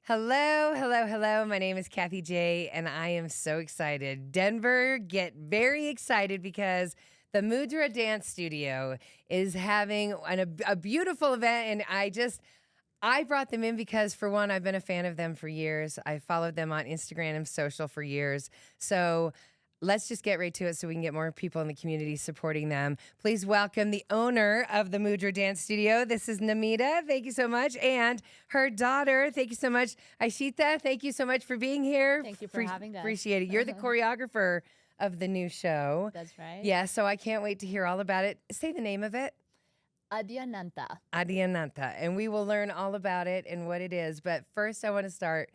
Hello, hello, hello. My name is Kathie J, and I am so excited. Denver, get very excited because the Mudra Dance Studio is having a beautiful event, and I brought them in because, for one, I've been a fan of them for years. I followed them on Instagram and social for years. So let's just get right to it so we can get more people in the community supporting them. Please welcome the owner of the Mudra Dance Studio. This is Namita. Thank you so much. And her daughter. Thank you so much. Eishita, thank you so much for being here. Thank you for having us. Appreciate it. You're the choreographer of the new show. That's right. Yeah, so I can't wait to hear all about it. Say the name of it. Adyananta. Adyananta. And we will learn all about it and what it is. But first, I want to start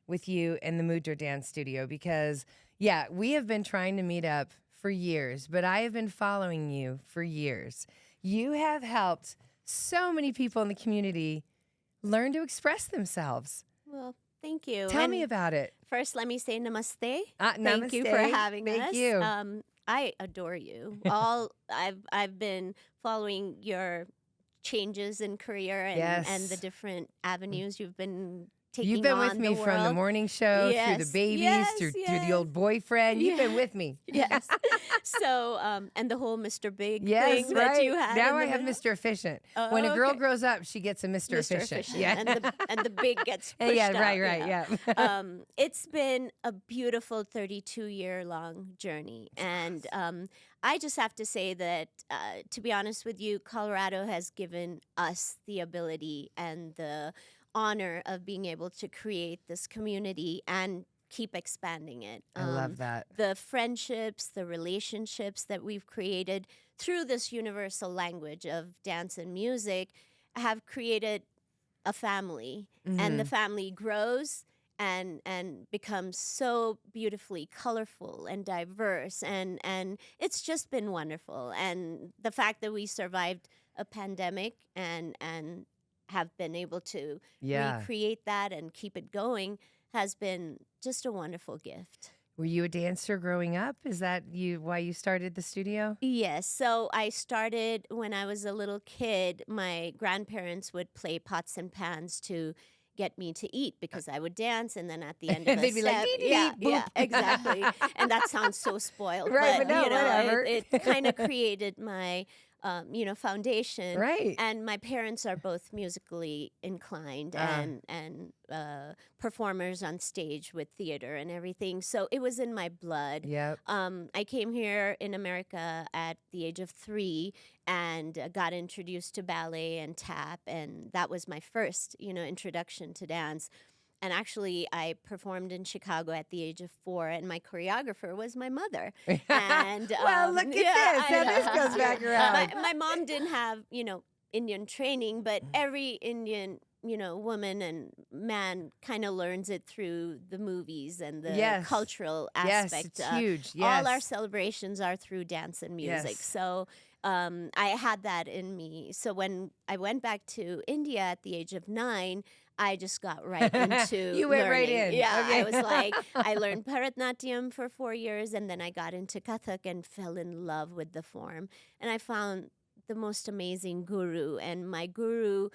with you and the Mudra Dance Studio because, yeah, we have been trying to meet up for years, but I have been following you for years. You have helped so many people in the community learn to express themselves. Well, thank you. Tell me about it. First, let me say namaste. Namaste. Thank you for having us. Thank you. I adore you. I've been following your changes in career and the different avenues you've been taking on. You've been with me from the morning show, through the babies, through the old boyfriend. You've been with me. Yes. So, and the whole Mr. Big thing right. that you had. Now I have Mr. Efficient. When a girl grows up, she gets a Mr. Efficient. Yeah. And the big gets pushed yeah, out. right, yeah. It's been a beautiful 32-year-long journey. And I just have to say that, to be honest with you, Colorado has given us the ability and the honor of being able to create this community and keep expanding it. I love that. The friendships, the relationships that we've created through this universal language of dance and music have created a family. And the family grows and becomes so beautifully colorful and diverse. And it's just been wonderful. And the fact that we survived a pandemic and have been able to recreate that and keep it going has been just a wonderful gift. Were you a dancer growing up? Is that why you started the studio? Yes. So I started when I was a little kid. My grandparents would play pots and pans to get me to eat because I would dance, and then at the end of a they'd be set, like, yeah, exactly. And that sounds so spoiled, right? But no, you know, whatever. It kind of created my foundation. Right. And my parents are both musically inclined and performers on stage with theater and everything. So it was in my blood. Yep. I came here in America at the age of 3 and got introduced to ballet and tap. And that was my first, introduction to dance. And actually, I performed in Chicago at the age of 4, and my choreographer was my mother. And well, look at this. How this goes back around. My mom didn't have, Indian training, but every Indian, woman and man kind of learns it through the movies and the cultural aspect. Yes, it's huge. Yes. All our celebrations are through dance and music. Yes. So I had that in me. So when I went back to India at the age of 9, I just got right into You went learning. right in. Yeah, Okay. I was like, I learned Bharatnatyam for 4 years, and then I got into Kathak and fell in love with the form. And I found the most amazing guru, and my guru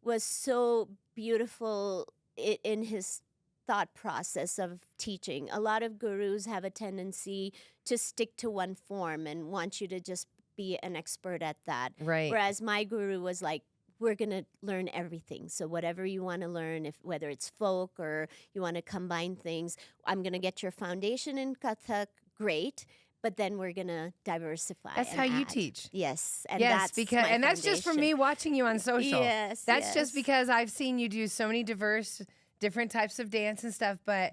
was so beautiful in his thought process of teaching. A lot of gurus have a tendency to stick to one form and want you to just be an expert at that. Right. Whereas my guru was like, we're going to learn everything. So whatever you want to learn, whether it's folk or you want to combine things, I'm going to get your foundation in Kathak, great, but then we're going to diversify. That's how you teach. Yes. And yes, that's my that's just from me watching you on social. Yes. That's just because I've seen you do so many different types of dance and stuff, but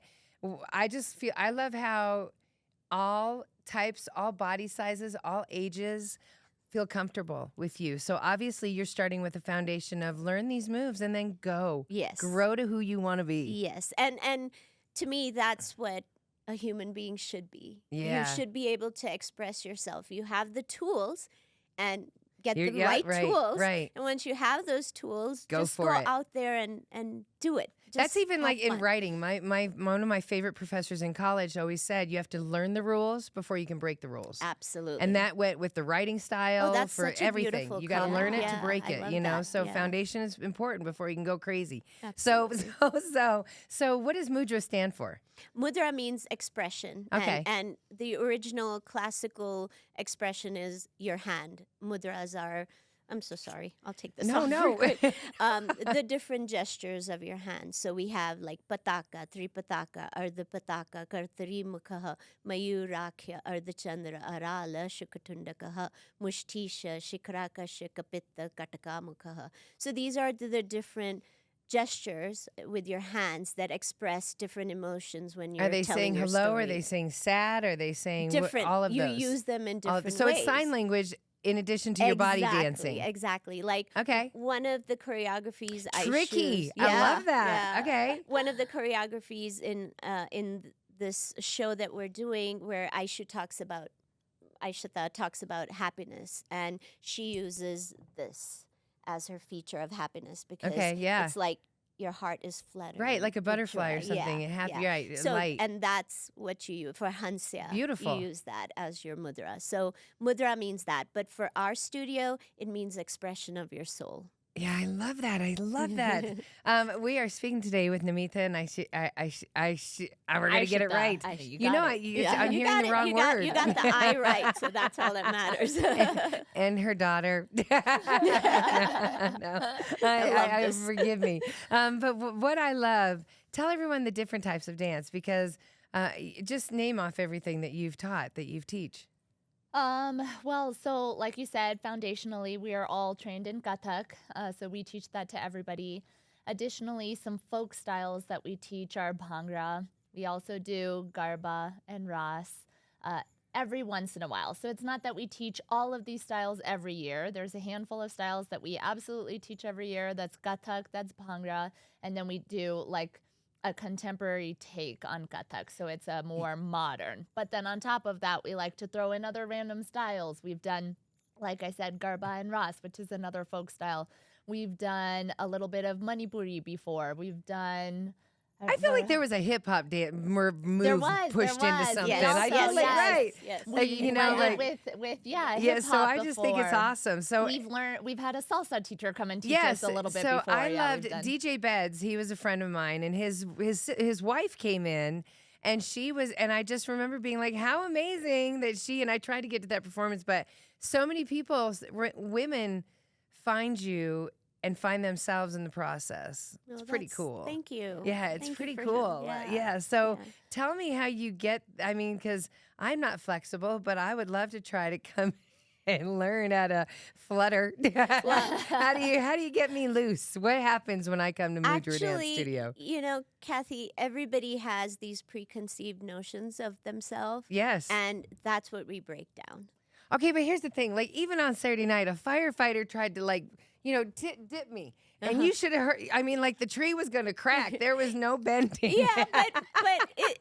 I love how all types, all body sizes, all ages feel comfortable with you. So obviously you're starting with a foundation of learn these moves and then go. Yes. Grow to who you want to be. Yes. And to me, that's what a human being should be. Yeah. You should be able to express yourself. You have the tools and get You're- the yeah, right right, tools. right. And once you have those tools, Go just for go it. out there and do it. That's Just even like have in fun. writing. My one of my favorite professors in college always said you have to learn the rules before you can break the rules. Absolutely. And that went with the writing style that's for such a everything. beautiful You got to learn it to comment. break Yeah, I it, love you know? that. So Yeah. foundation is important before you can go crazy. Absolutely. So what does mudra stand for? Mudra means expression. Okay. And the original classical expression is your hand. Mudras are, I'm so sorry. I'll take this off real quick. The different gestures of your hand. So we have like pataka, tripataka, ardhapataka, kartari mukhaha, mayurakya, ardhachandra, arala, shukatundakaha, mushtisha, shikraka, shikapitta, kataka mukhaha. So these are the different gestures with your hands that express different emotions when you're Are they telling saying your hello? story. Are they saying sad? Are they saying different? all of you those? use them in All of- different so ways. it's sign language in addition to your body dancing. Exactly. Like Okay. one of the choreographies Tricky. I choose. I love that. Okay. One of the choreographies in this show that we're doing where Eishita talks about happiness, and she uses this as her feature of happiness because it's like your heart is fluttering. Right, like a with butterfly or joy. something. Right, So, light. and that's what you use for Hansya. Beautiful. You use that as your mudra. So mudra means that, but for our studio, it means expression of your soul. Yeah, I love that. I love that. We are speaking today with Namita, and we're going to get it right. I'm hearing the wrong word. You got the I right, so that's all that matters. and her daughter. Forgive me. But what I love, tell everyone the different types of dance, because just name off everything that you've taught, that you've teach. Well, so like you said, foundationally, we are all trained in Kathak, so we teach that to everybody. Additionally, some folk styles that we teach are Bhangra. We also do Garba and Ras every once in a while. So it's not that we teach all of these styles every year. There's a handful of styles that we absolutely teach every year. That's Kathak, that's Bhangra, and then we do like a contemporary take on Kathak, so it's a more modern. But then on top of that, we like to throw in other random styles. We've done, like I said, Garba and Ras, which is another folk style. We've done a little bit of Manipuri before. We've done... I feel like there was a hip hop move pushed into something. Yes, right. Yes. We with hip hop. So I just think it's awesome. So we've had a salsa teacher come and teach us a little bit before. So I loved DJ Beds. He was a friend of mine, and his wife came in, and I just remember being like, how amazing that and I tried to get to that performance, but so many people, women, find you and find themselves in the process. It's pretty cool. Thank you. Yeah, it's pretty cool. So tell me how you get, because I'm not flexible, but I would love to try to come and learn how to flutter. How do you get me loose? What happens when I come to Mudra Dance Studio? You know, Kathie, everybody has these preconceived notions of themselves. Yes. And that's what we break down. Okay, but here's the thing. Like, even on Saturday night, a firefighter tried to, dip me. And you should have heard. I mean, like, the tree was going to crack. There was no bending. Yeah, but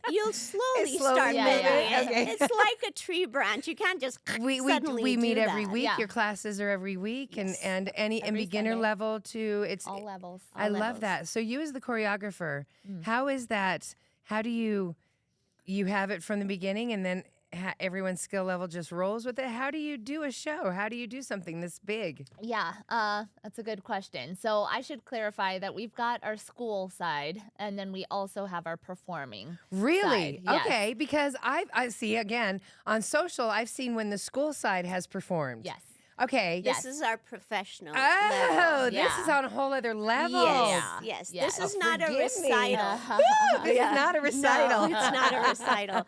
you'll slowly start moving. Okay. It's like a tree branch. You can't just suddenly we meet do every that. week. Yeah. Your classes are every week, Yes. and Every beginner Sunday. level to all levels. I love that. So you as the choreographer, how is that? How do you have it from the beginning, and then everyone's skill level just rolls with it? How do you do a show? How do you do something this big? Yeah, that's a good question. So I should clarify that we've got our school side, and then we also have our performing Really? side. Yes. Okay, because I see, again, on social, I've seen when the school side has performed. Yes. Okay. This is our professional Oh, level. this is on a whole other level. Yes. Yeah. This is not a forgive me. recital. This is not a recital. No, it's not a recital.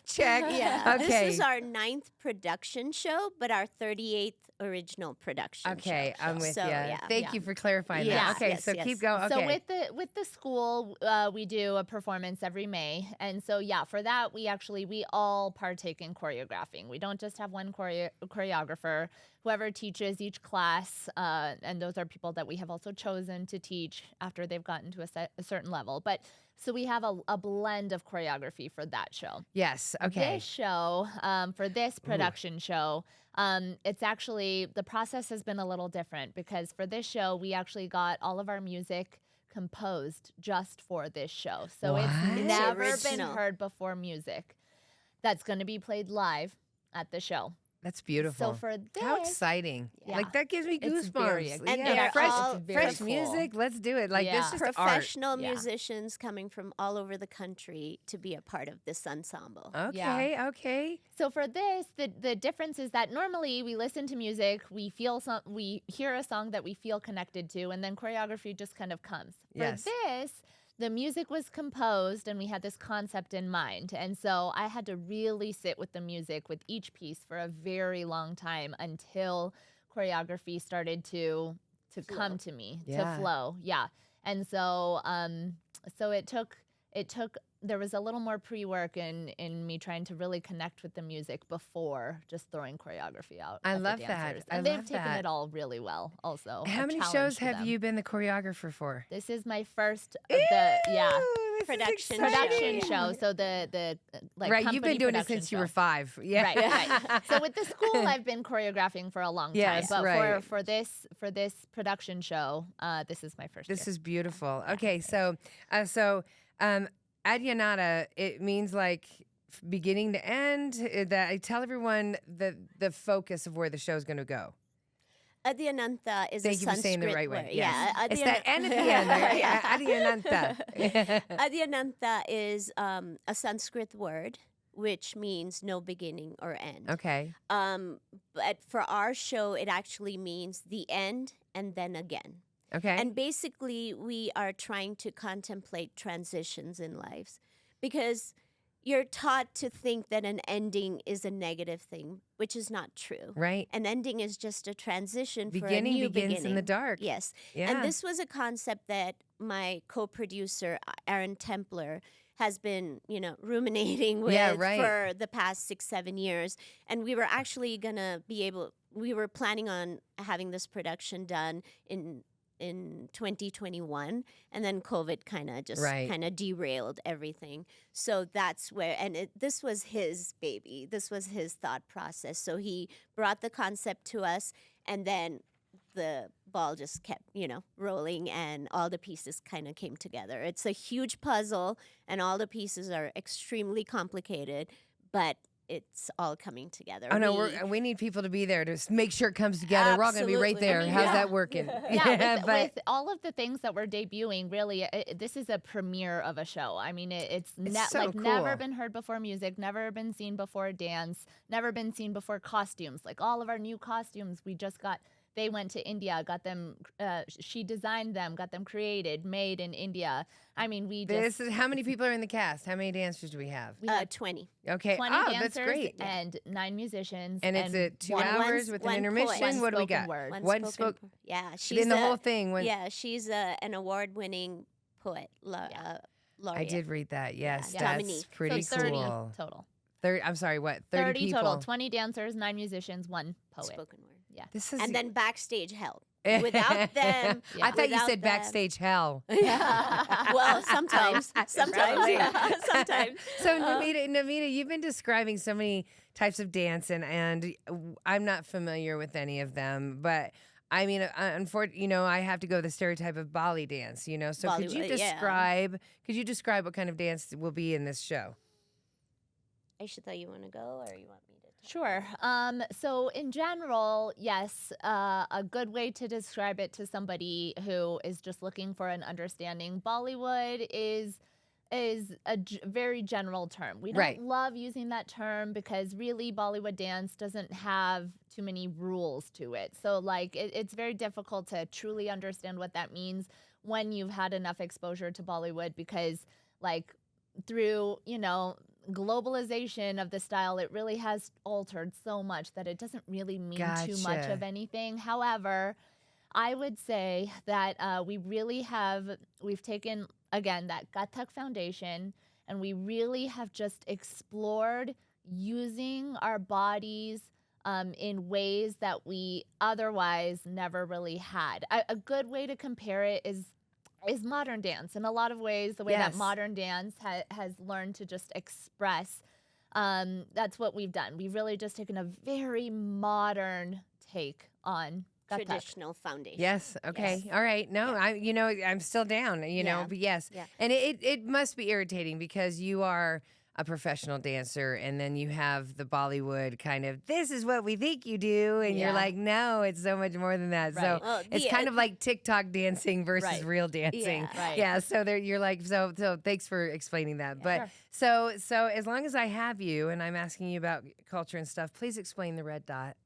Check. Yeah. Okay. This is our 9th production show, but our 38th original production show. Okay, I'm with So, you. yeah. Thank you for clarifying Yes, that. Okay, yes, so yes. keep going. Okay. So with the school, we do a performance every May, and so for that we all partake in choreographing. We don't just have one choreographer. Whoever teaches each class, and those are people that we have also chosen to teach after they've gotten to a certain level. But so we have a blend of choreography for that show. Yes. Okay. This show, for this production show, it's actually, the process has been a little different because for this show, we actually got all of our music composed just for this show. So What? it's never been Original. heard before music that's going to be played live at the show. That's beautiful. So for this, How exciting. Yeah. Like that gives me It's very goosebumps. exciting. And they're fresh, all fresh cool. music. Let's do it. Like Yeah. this is art. Professional Yeah. musicians coming from all over the country to be a part of this ensemble. Okay, okay. So for this, the difference is that normally we listen to music, we hear a song that we feel connected to, and then choreography just kind of comes. Yes. For this, the music was composed and we had this concept in mind. And so I had to really sit with the music with each piece for a very long time until choreography started to come to me, Yeah. to flow. Yeah. And so so it took there was a little more pre-work in me trying to really connect with the music before just throwing choreography out. I at the love that. dancers. I And they've love taken that. it all really well also. How A many challenge shows to have them. you been the choreographer for? This is my first of the Ooh, this is Production exciting. production show. So the like Right, you've been company doing it production since you were show. 5. Yeah. Right, right. So with the school, I've been choreographing for a long Yes, time. But right. for this production show, this is my first This year. is beautiful. Okay, so Adyananta, it means like beginning to end. That I tell everyone the focus of where the show's going to go. Adyananta is Thank a you for saying the Sanskrit right way. word. Yes. Yeah, It's that N at the end. Right? Adyananta. Adyananta is a Sanskrit word which means no beginning or end. Okay. But for our show, it actually means the end and then again. Okay. And basically, we are trying to contemplate transitions in lives because you're taught to think that an ending is a negative thing, which is not true. right. An ending is just a transition for a Beginning new begins beginning. in the dark. Yes. Yeah. And this was a concept that my co-producer, Aaron Templer, has been, ruminating with Yeah, right. for the past 6-7 years. And we were actually going to we were planning on having this production done in 2021, and then COVID kind of derailed everything. So that's where, and this was his baby. This was his thought process. So he brought the concept to us, and then the ball just kept, rolling, and all the pieces kind of came together. It's a huge puzzle, and all the pieces are extremely complicated, but it's all coming together. Oh no, we need people to be there to make sure it comes together. We're all going to be right Absolutely. there. I mean, How's yeah. that working? Yeah, but with all of the things that we're debuting, really, this is a premiere of a show. I mean, it's so never cool. been heard before music, never been seen before dance, never been seen before costumes. Like all of our new costumes, we just got. They went to India, got them. She designed them, got them created, made in India. I mean, this is how many people are in the cast? How many dancers do we have? we had 20. Okay. 20 oh, dancers that's great. and 9 musicians. And it's at 2 one- hours with an one intermission. poet. What do we Spoken got? word. One spoken spoke Yeah, she's in the whole thing. she's an award-winning poet. Yeah. Laureate. I did read that. Yes, Yeah. that's Dominique. pretty so 30 cool. total. I'm sorry, what? 30 people. total. 20 dancers, 9 musicians, 1 poet. Spoken word. Yeah. This is And then backstage help. Without them, Yeah. I thought you without said them- backstage hell. Well, sometimes, Right. sometimes. So Namita, you've been describing so many types of dance, and I'm not familiar with any of them, but I mean, unfortunately, I have to go the stereotype of Bali dance, So could you Bollywood, yeah. describe what kind of dance will be in this show? Eishita, you want to go or you want me to? Sure. So in general, yes, a good way to describe it to somebody who is just looking for an understanding, Bollywood is a very general term. We don't Right. love using that term because really Bollywood dance doesn't have too many rules to it. So like it's very difficult to truly understand what that means when you've had enough exposure to Bollywood because like through, globalization of the style, it really has altered so much that it doesn't really mean too much Gotcha. of anything. However, I would say that we've taken, again, that Kathak foundation, and we really have just explored using our bodies in ways that we otherwise never really had. A good way to compare it is modern dance. In a lot of ways, the way Yes. that modern dance has learned to just express, that's what we've done. We've really just taken a very modern take on Kathak. traditional foundation. Yes. Okay. Yes. All right. No, Yeah. I'm still down, Yeah. but yes. Yeah. And it must be irritating because you are a professional dancer and then you have the Bollywood kind of, this is what we think you do. And you're Yeah. like, no, it's so much more than that. Right. So Well, it's kind of like TikTok dancing versus Right. real dancing. Yeah. Right. Yeah. So there, you're like, so thanks for explaining that. But Sure. so as long as I have you and I'm asking you about culture and stuff, please explain the red dot.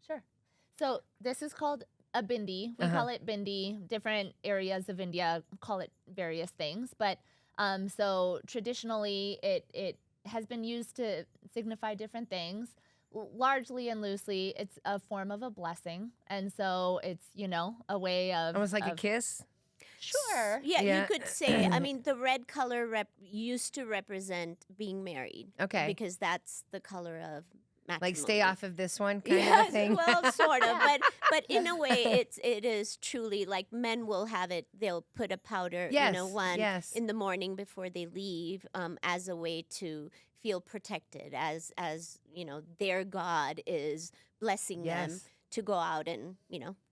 Sure. So this is called a bindi. We call it bindi. Different areas of India call it various things, but so traditionally it has been used to signify different things. Largely and loosely, it's a form of a blessing, and so it's a way of Almost like a of- kiss. Sure. Yeah, Yeah. you could say. I mean, the red color used to represent being married. Okay. Because that's the color of matrimony. Like stay off of this one kind of a Yes, thing. well, sort of, but in a way, it is truly like men will have it. They'll put a powder, Yes, one yes. in the morning before they leave, as a way to feel protected, as their God is blessing them Yes. to go out and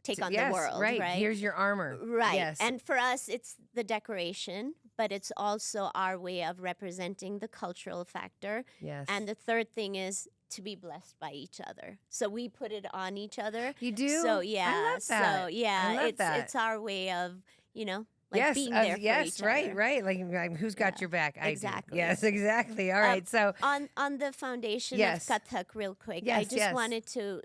take on Yes, the world. right. Right. Here's your armor. Right. Yes. And for us, it's the decoration, but it's also our way of representing the cultural factor. Yes. And the third thing is to be blessed by each other. So we put it on each other. You do? So yeah. I love that. So yeah, I love that. it's our way of, like yes, being there for yes, each right, other. right. Like who's got your back? I do. Exactly. Yes, exactly. All right. So On the foundation Yes. of Kathak, real quick, I Yes, just yes. wanted to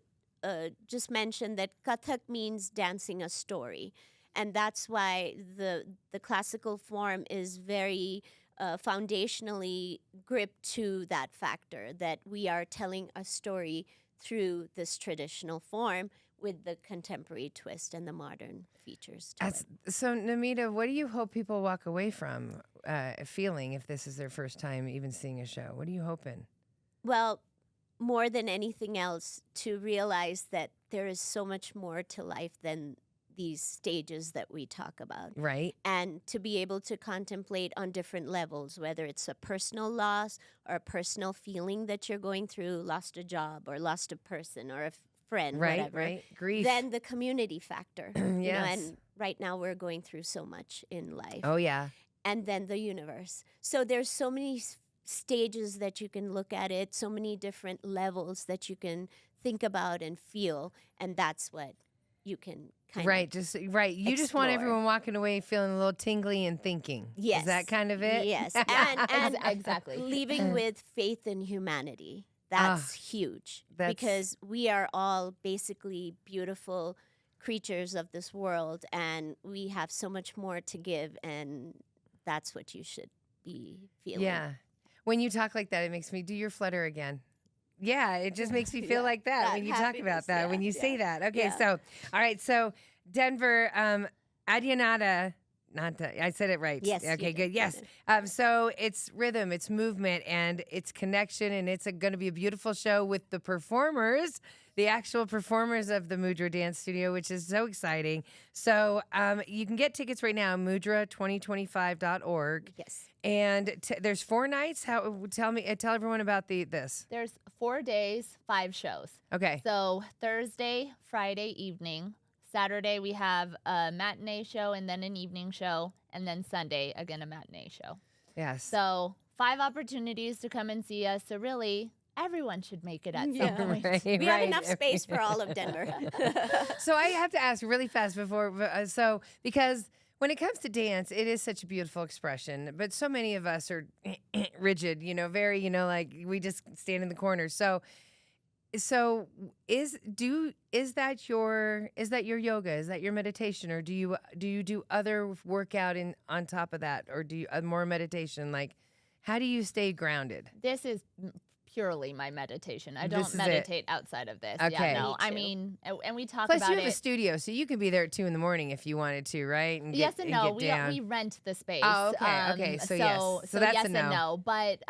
just mention that Kathak means dancing a story. And that's why the classical form is very foundationally gripped to that factor, that we are telling a story through this traditional form with the contemporary twist and the modern features to it. so Namita, what do you hope people walk away from feeling if this is their first time even seeing a show? What are you hoping? Well, more than anything else, to realize that there is so much more to life than these stages that we talk about. Right. And to be able to contemplate on different levels, whether it's a personal loss or a personal feeling that you're going through, lost a job or lost a person or a friend, Right. whatever. Right. Grief. Then the community factor. Yes. And right now we're going through so much in life. Oh yeah. And then the universe. So there's so many stages that you can look at it, so many different levels that you can think about and feel, and that's what you can kind Right. of Just right. You just want explore. everyone walking away feeling a little tingly and thinking. Yes. Is that kind of it? Yes, and Exactly. leaving with faith in humanity. That's huge that's- because we are all basically beautiful creatures of this world, and we have so much more to give, and that's what you should be feeling. Yeah. When you talk like that, it makes me do your flutter again. Yeah, it just makes me feel like that that when you talk happiness, about that, when you yeah. say that. Okay, Yeah. so, all right, so Denver, Adyananta, I said it right. Yes, you Okay, did, good. you Yes. So it's rhythm, it's movement, and it's connection, and it's going to be a beautiful show with the performers, the actual performers of the Mudra Dance Studio, which is so exciting. So you can get tickets right now, mudra2025.org. Yes. And there's 4 nights. Tell everyone about this. There's 4 days, 5 shows. Okay. So Thursday, Friday evening. Saturday we have a matinee show and then an evening show, and then Sunday again a matinee show. Yes. So 5 opportunities to come and see us. So really, everyone should make it at some point. Right, We have right. enough space for all of Denver. So I have to ask really fast before, because when it comes to dance, it is such a beautiful expression, but so many of us are rigid, very, like we just stand in the corner. So is that your yoga? Is that your meditation, or do you do other workout on top of that, or do you more meditation? Like, how do you stay grounded? This is purely my meditation. I This don't is it. meditate outside of this. Okay. Yeah, no. Me I too. mean, and we talk Plus, about you have it. a studio, so you can be there at 2 a.m. if you wanted to, right? And Yes get, and and no. get down. We rent the space. Oh, okay, okay. So yes. So that's yes a no. and no. But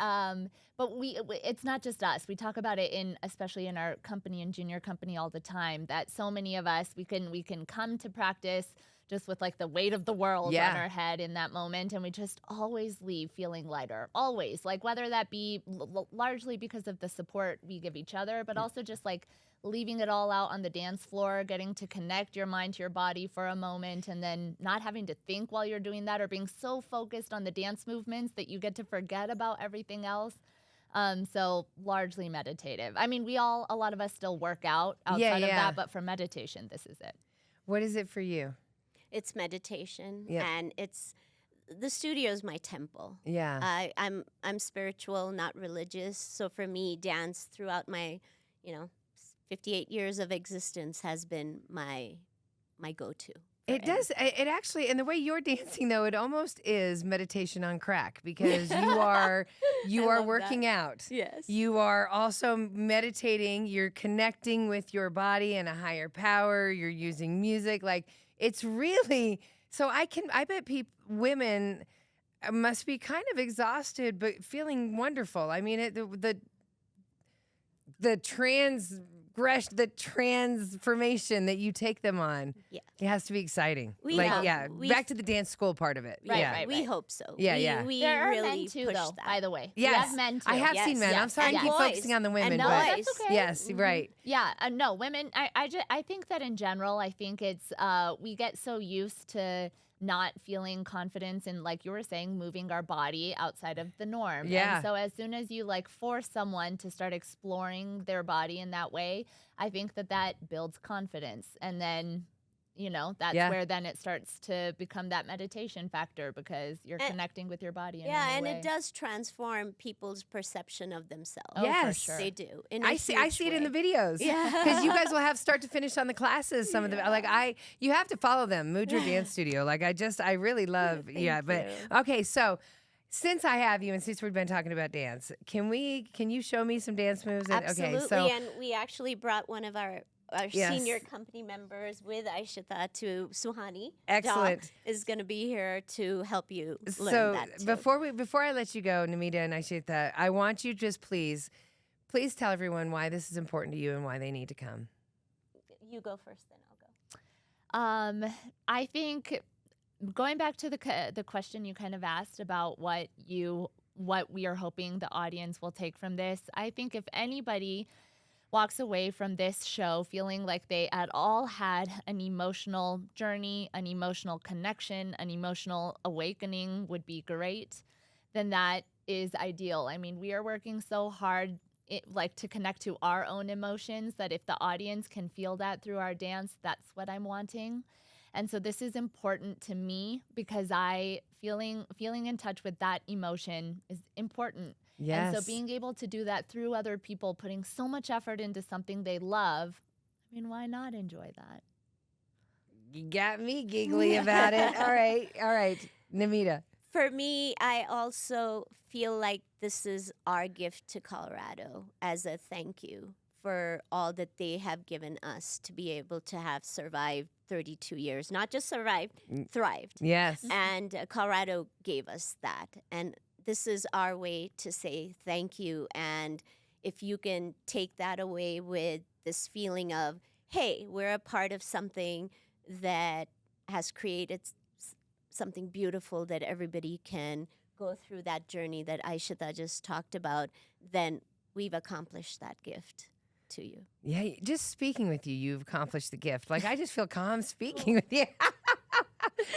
it's not just us. We talk about it especially in our company and junior company all the time. That so many of us we can come to practice just with like the weight of the world Yeah. on our head in that moment. And we just always leave feeling lighter, always. Like whether that be largely because of the support we give each other, but also just like leaving it all out on the dance floor, getting to connect your mind to your body for a moment, and then not having to think while you're doing that, or being so focused on the dance movements that you get to forget about everything else. So largely meditative. I mean, a lot of us still work out outside of that, but for meditation, this is it. What is it for you? It's meditation, Yep. and the studio is my temple. Yeah. I'm spiritual, not religious. So for me, dance throughout my, 58 years of existence has been my go-to. It does. It actually, and the way you're dancing, though, it almost is meditation on crack, because you are working out. Yes. You are also meditating. You're connecting with your body and a higher power. You're using music. Like, it's really, so I bet women must be kind of exhausted, but feeling wonderful. I mean, the transformation that you take them on, it has to be exciting. Back to the dance school part of it. Right. We hope so. Yeah. We There are really men too, push though, that. by the way. Yes. We have men too. I have seen men. I'm sorry And to keep boys. focusing on the women, And but boys. That's okay. yes, right. Yeah, no, women, I think that in general, I think it's, we get so used to not feeling confidence in, like you were saying, moving our body outside of the norm. Yeah. And so as soon as you like force someone to start exploring their body in that way, I think that builds confidence. And then, that's where then it starts to become that meditation factor, because you're connecting with your body in a new way. It does transform people's perception of themselves. Oh, Yes. for sure. They do. I see it in the videos. Yeah. Because you guys will have start to finish on the classes. Some of them, you have to follow them. Mudra Dance Studio. I really love. Okay. So, since I have you, and since we've been talking about dance, can you show me some dance moves? Absolutely. And we actually brought one of our senior company members with Eishita to Suhani. Excellent. Ja is going to be here to help you learn So that too. before I let you go, Namita and Eishita, I want you just please tell everyone why this is important to you and why they need to come. You go first, then I'll go. I think going back to the question you kind of asked about what we are hoping the audience will take from this, I think if anybody walks away from this show feeling like they at all had an emotional journey, an emotional connection, an emotional awakening would be great, then that is ideal. I mean, we are working so hard to connect to our own emotions, that if the audience can feel that through our dance, that's what I'm wanting. And so this is important to me, because feeling in touch with that emotion is important. Yes. And so being able to do that through other people, putting so much effort into something they love, I mean, why not enjoy that? You got me giggly about it. All right. Namita. For me, I also feel like this is our gift to Colorado as a thank you for all that they have given us to be able to have survived 32 years. Not just survived, thrived. Yes. And Colorado gave us that. And this is our way to say thank you. And if you can take that away with this feeling of, hey, we're a part of something that has created something beautiful, that everybody can go through that journey that Eishita just talked about, then we've accomplished that gift to you. Yeah, just speaking with you, you've accomplished the gift. I just feel calm speaking with you.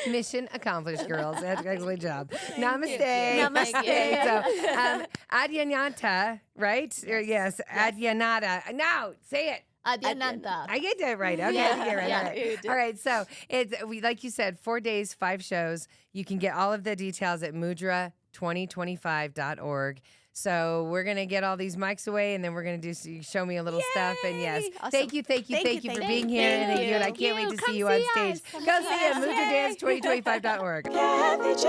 Mission accomplished, girls. Excellent job. Namaste. Namaste. So, Adyananta, right? Yes, Adyananta. Now, say it. Adyananta. I get that right. Okay, Yeah. I get it right. Yeah, All right. you did. All right. So like you said, 4 days, 5 shows. You can get all of the details at mudra2025.org. So we're gonna get all these mics away, and then we're gonna show me a little stuff. And yes, Awesome. thank you for being here. Thank And you. I can't wait to Come see you on see stage. us. Go see us, Yes. MudraDance2025.org. Kathie J.